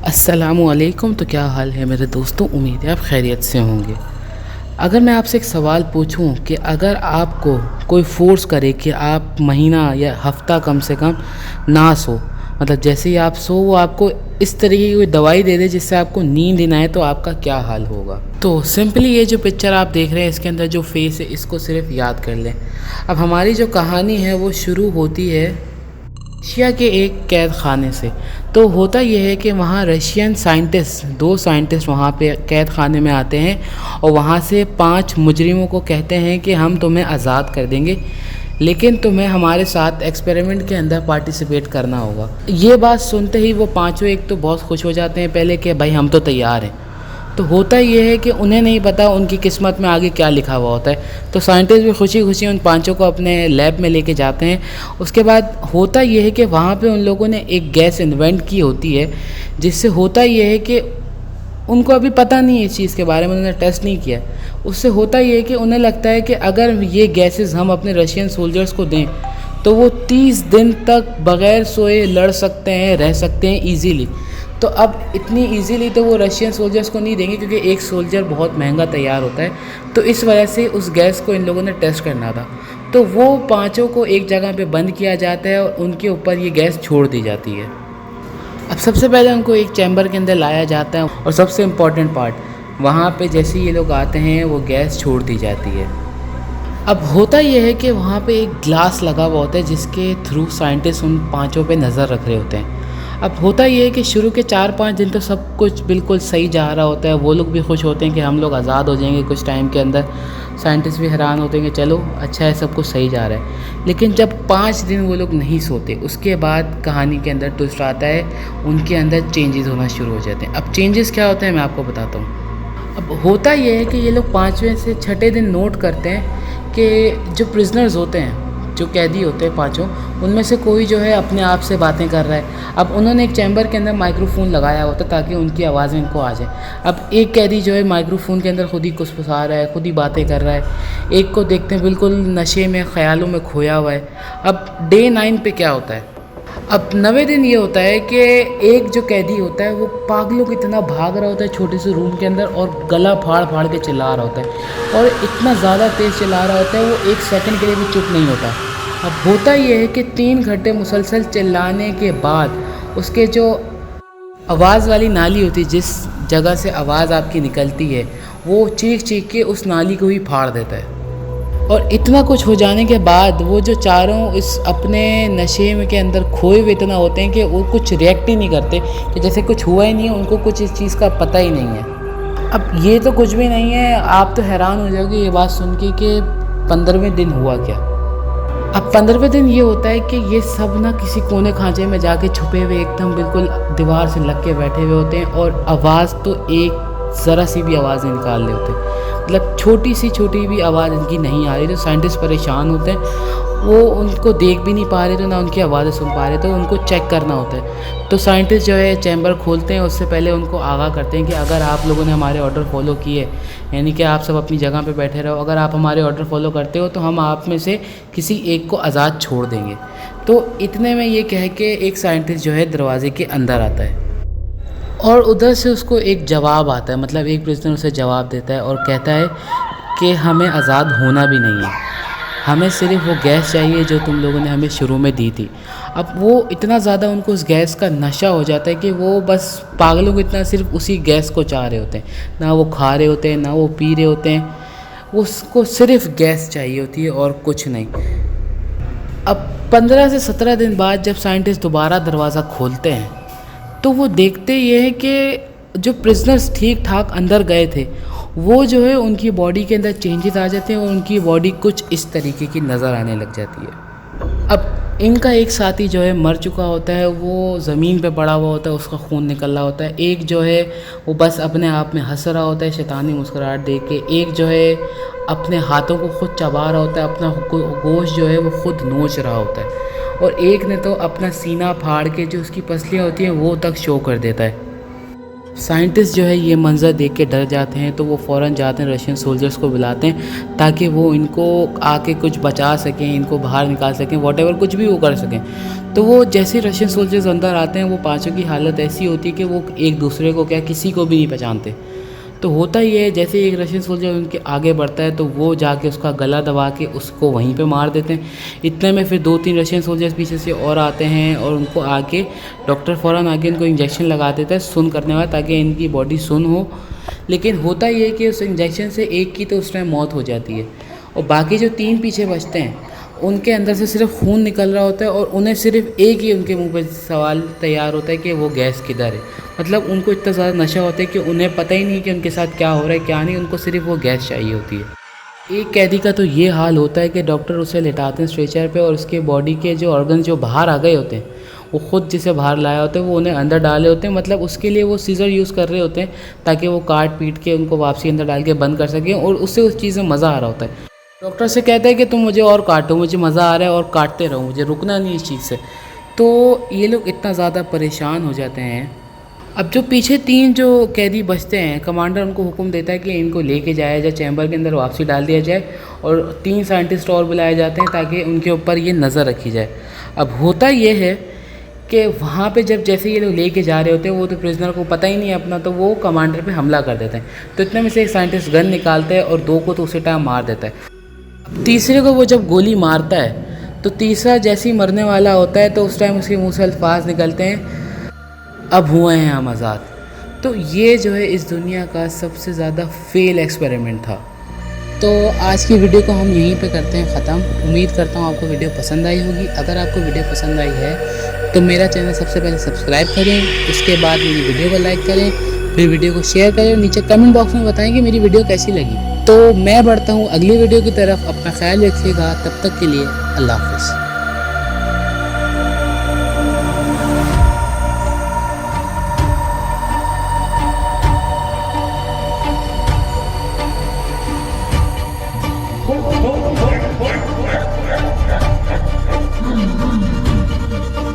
अस्सलामुअलैकुम। तो क्या हाल है मेरे दोस्तों, उम्मीद है आप खैरियत से होंगे। अगर मैं आपसे एक सवाल पूछूं कि अगर आपको कोई फ़ोर्स करे कि आप महीना या हफ़्ता कम से कम ना सो, मतलब जैसे ही आप सो वो आपको इस तरीके की कोई दवाई दे दे जिससे आपको नींद ही ना आए, तो आपका क्या हाल होगा। तो सिंपली ये जो पिक्चर आप देख रहे हैं इसके अंदर जो फेस है इसको सिर्फ याद कर लें। अब हमारी जो कहानी है वो शुरू होती है रशिया के एक कैद खाने से। तो होता यह है कि वहाँ रशियन साइंटिस्ट, दो साइंटिस्ट वहाँ पे कैद खाने में आते हैं और वहाँ से 5 मुजरिमों को कहते हैं कि हम तुम्हें आज़ाद कर देंगे, लेकिन तुम्हें हमारे साथ एक्सपेरिमेंट के अंदर पार्टिसिपेट करना होगा। ये बात सुनते ही वो पाँचों एक तो बहुत खुश हो जाते हैं पहले कि भाई हम तो तैयार हैं। तो होता ये है कि उन्हें नहीं पता उनकी किस्मत में आगे क्या लिखा हुआ होता है। तो साइंटिस्ट भी खुशी खुशी उन पांचों को अपने लैब में लेके जाते हैं। उसके बाद होता ये है कि वहाँ पे उन लोगों ने एक गैस इन्वेंट की होती है, जिससे होता ये है कि उनको अभी पता नहीं है इस चीज़ के बारे में, उन्होंने टेस्ट नहीं किया। उससे होता ये है कि उन्हें लगता है कि अगर ये गैसेस हम अपने रशियन सोल्जर्स को दें तो वो 30 दिन तक बग़ैर सोए लड़ सकते हैं, रह सकते हैं ईज़िली। तो अब इतनी इजीली तो वो रशियन सोल्जर्स को नहीं देंगे, क्योंकि एक सोल्जर बहुत महंगा तैयार होता है। तो इस वजह से उस गैस को इन लोगों ने टेस्ट करना था। तो वो पांचों को एक जगह पे बंद किया जाता है और उनके ऊपर ये गैस छोड़ दी जाती है। अब सबसे पहले उनको एक चैम्बर के अंदर लाया जाता है और सबसे इम्पॉर्टेंट पार्ट, वहाँ पे जैसे ये लोग आते हैं वो गैस छोड़ दी जाती है। अब होता यह है कि वहाँ पे एक ग्लास लगा हुआ होता है जिसके थ्रू साइंटिस्ट उन पांचों पे नज़र रख रहे होते हैं। अब होता ये है कि शुरू के 4-5 दिन तो सब कुछ बिल्कुल सही जा रहा होता है। वो लोग भी खुश होते हैं कि हम लोग आज़ाद हो जाएंगे कुछ टाइम के अंदर। साइंटिस्ट भी हैरान होते हैं कि चलो अच्छा है, सब कुछ सही जा रहा है। लेकिन जब 5 दिन वो लोग नहीं सोते, उसके बाद कहानी के अंदर ट्विस्ट आता है, उनके अंदर चेंजेस होना शुरू हो जाते हैं। अब चेंजेस क्या होते हैं मैं आपको बताता हूँ। अब होता ये है कि ये लोग 5वें से 6ठे दिन नोट करते हैं कि जो प्रिजनर्स होते हैं, जो कैदी होते हैं पांचों, उनमें से कोई जो है अपने आप से बातें कर रहा है। अब उन्होंने एक चैम्बर के अंदर माइक्रोफोन लगाया होता है ताकि उनकी आवाज़ इनको आ जाए। अब एक कैदी जो है माइक्रोफोन के अंदर खुद ही कुसकुसा रहा है, खुद ही बातें कर रहा है। एक को देखते हैं बिल्कुल नशे में, ख्यालों में खोया हुआ है। अब डे 9 पे क्या होता है, अब 9वें दिन ये होता है कि एक जो कैदी होता है वो पागलों की इतना भाग रहा होता है छोटे से रूम के अंदर और गला फाड़ फाड़ के चिल्ला रहा होता है, और इतना ज़्यादा तेज़ चिल्ला रहा होता है वो 1 सेकंड के लिए भी चुप नहीं होता। अब होता ये है कि 3 घंटे मुसलसल चिल्लाने के बाद उसके जो आवाज़ वाली नाली होती है, जिस जगह से आवाज़ आपकी निकलती है, वो चीख चीख के उस नाली को ही फाड़ देता है। और इतना कुछ हो जाने के बाद वो जो चारों इस अपने नशे में के अंदर खोए हुए इतना होते हैं कि वो कुछ रिएक्ट ही नहीं करते, कि जैसे कुछ हुआ ही नहीं है, उनको कुछ इस चीज़ का पता ही नहीं है। अब ये तो कुछ भी नहीं है, आप तो हैरान हो जाओगे ये बात सुन के कि 15वें दिन हुआ क्या। अब 15वें दिन ये होता है कि ये सब ना किसी कोने खांचे में जाके छुपे हुए एकदम बिल्कुल दीवार से लग के बैठे हुए होते हैं, और आवाज़ तो एक ज़रा सी भी आवाज़ नहीं निकाल रहे होते, मतलब छोटी सी छोटी भी आवाज़ इनकी नहीं आ रही। तो साइंटिस्ट परेशान होते हैं, वो उनको देख भी नहीं पा रहे, तो ना उनकी आवाज़ें सुन पा रहे, तो उनको चेक करना होता है। तो साइंटिस्ट जो है चैम्बर खोलते हैं, उससे पहले उनको आगाह करते हैं कि अगर आप लोगों ने हमारे ऑर्डर फॉलो किए, यानी कि आप सब अपनी जगह पे बैठे रहो, अगर आप हमारे ऑर्डर फॉलो करते हो तो हम आप में से किसी एक को आज़ाद छोड़ देंगे। तो इतने में ये कह के एक साइंटिस्ट जो है दरवाजे के अंदर आता है, और उधर से उसको एक जवाब आता है, मतलब एक प्रिजनर उसे जवाब देता है और कहता है कि हमें आज़ाद होना भी नहीं है, हमें सिर्फ वो गैस चाहिए जो तुम लोगों ने हमें शुरू में दी थी। अब वो इतना ज़्यादा उनको उस गैस का नशा हो जाता है कि वो बस पागलों को इतना सिर्फ उसी गैस को चाह रहे होते हैं, ना वो खा रहे होते हैं ना वो पी रहे होते हैं, उसको सिर्फ गैस चाहिए होती है और कुछ नहीं। अब 15 से 17 दिन बाद जब साइंटिस्ट दोबारा दरवाज़ा खोलते हैं तो वो देखते ये है कि जो प्रिजनर्स ठीक ठाक अंदर गए थे वो जो है उनकी बॉडी के अंदर चेंजेस आ जाते हैं और उनकी बॉडी कुछ इस तरीके की नज़र आने लग जाती है। अब इनका एक साथी जो है मर चुका होता है, वो ज़मीन पे पड़ा हुआ होता है, उसका खून निकल रहा होता है। एक जो है वो बस अपने आप में हंस रहा होता है शैतानी मुस्कुराहट दे के। एक जो है अपने हाथों को खुद चबा रहा होता है, अपना गोश्त जो है वो खुद नोच रहा होता है, और एक ने तो अपना सीना फाड़ के जो उसकी पसलियाँ होती हैं वो तक शो कर देता है। साइंटिस्ट जो है ये मंज़र देख के डर जाते हैं, तो वो फ़ौरन जाते हैं रशियन सोल्जर्स को बुलाते हैं ताकि वो इनको आके कुछ बचा सकें, इनको बाहर निकाल सकें, व्हाटएवर कुछ भी वो कर सकें। तो वो जैसे रशियन सोल्जर्स अंदर आते हैं, वो पाँचों की हालत ऐसी होती है कि वो एक दूसरे को क्या किसी को भी नहीं पहचानते। तो होता ये है, जैसे एक रशियन सोल्जर उनके आगे बढ़ता है तो वो जाके उसका गला दबा के उसको वहीं पे मार देते हैं। इतने में फिर 2-3 रशियन सोल्जर्स पीछे से और आते हैं और उनको आके डॉक्टर फ़ौरन आके इनको इंजेक्शन लगा देता है सुन्न करने वाला, ताकि इनकी बॉडी सुन्न हो। लेकिन होता ये है कि उस इंजेक्शन से एक की तो उस टाइम मौत हो जाती है और बाकी जो 3 पीछे बचते हैं उनके अंदर से सिर्फ खून निकल रहा होता है और उन्हें सिर्फ एक ही उनके मुंह पे सवाल तैयार होता है कि वो गैस किधर है। मतलब उनको इतना ज़्यादा नशा होता है कि उन्हें पता ही नहीं कि उनके साथ क्या हो रहा है क्या नहीं, उनको सिर्फ वो गैस चाहिए होती है। एक कैदी का तो ये हाल होता है कि डॉक्टर उसे लेटाते हैं स्ट्रेचर पे और उसके बॉडी के जो ऑर्गन जो बाहर आ गए होते हैं वो खुद जिसे बाहर लाया होते हैं वो उन्हें अंदर डाले होते हैं। मतलब उसके लिए वो सीज़र यूज़ कर रहे होते हैं ताकि वो काट पीट के उनको वापसी अंदर डाल के बंद कर सकें और उससे उस चीज़ में मज़ा आ रहा होता है। डॉक्टर से कहता है कि तुम मुझे और काटो, मुझे मज़ा आ रहा है और काटते रहो, मुझे रुकना नहीं इस चीज़ से। तो ये लोग इतना ज़्यादा परेशान हो जाते हैं। अब जो पीछे 3 जो कैदी बचते हैं, कमांडर उनको हुक्म देता है कि इनको लेके जाया जाए, चैम्बर के अंदर वापसी डाल दिया जाए और 3 साइंटिस्ट और बुलाए जाते हैं ताकि उनके ऊपर ये नज़र रखी जाए। अब होता ये है कि वहाँ पे जब जैसे ये लोग लेके जा रहे होते हैं, वो तो प्रिजनर को पता ही नहीं है अपना, तो वो कमांडर पे हमला कर देते हैं। तो इतने में से एक साइंटिस्ट गन निकालता है और 2 को तो उसी टाइम मार देता है। तीसरे को वो जब गोली मारता है तो तीसरा जैसे ही मरने वाला होता है तो उस टाइम उसके मुंह से अल्फाज निकलते हैं, अब हुए हैं हम आज़ाद। तो ये जो है इस दुनिया का सबसे ज़्यादा फेल एक्सपेरिमेंट था। तो आज की वीडियो को हम यहीं पे करते हैं ख़त्म। उम्मीद करता हूँ आपको वीडियो पसंद आई होगी। अगर आपको वीडियो पसंद आई है तो मेरा चैनल सबसे पहले सब्सक्राइब करें, उसके बाद मेरी वीडियो को लाइक करें, फिर वीडियो को शेयर करें और नीचे कमेंट बॉक्स में बताएं कि मेरी वीडियो कैसी लगी। तो मैं बढ़ता हूँ अगली वीडियो की तरफ। अपना ख्याल रखिएगा, तब तक के लिए अल्लाह हाफ़िज़।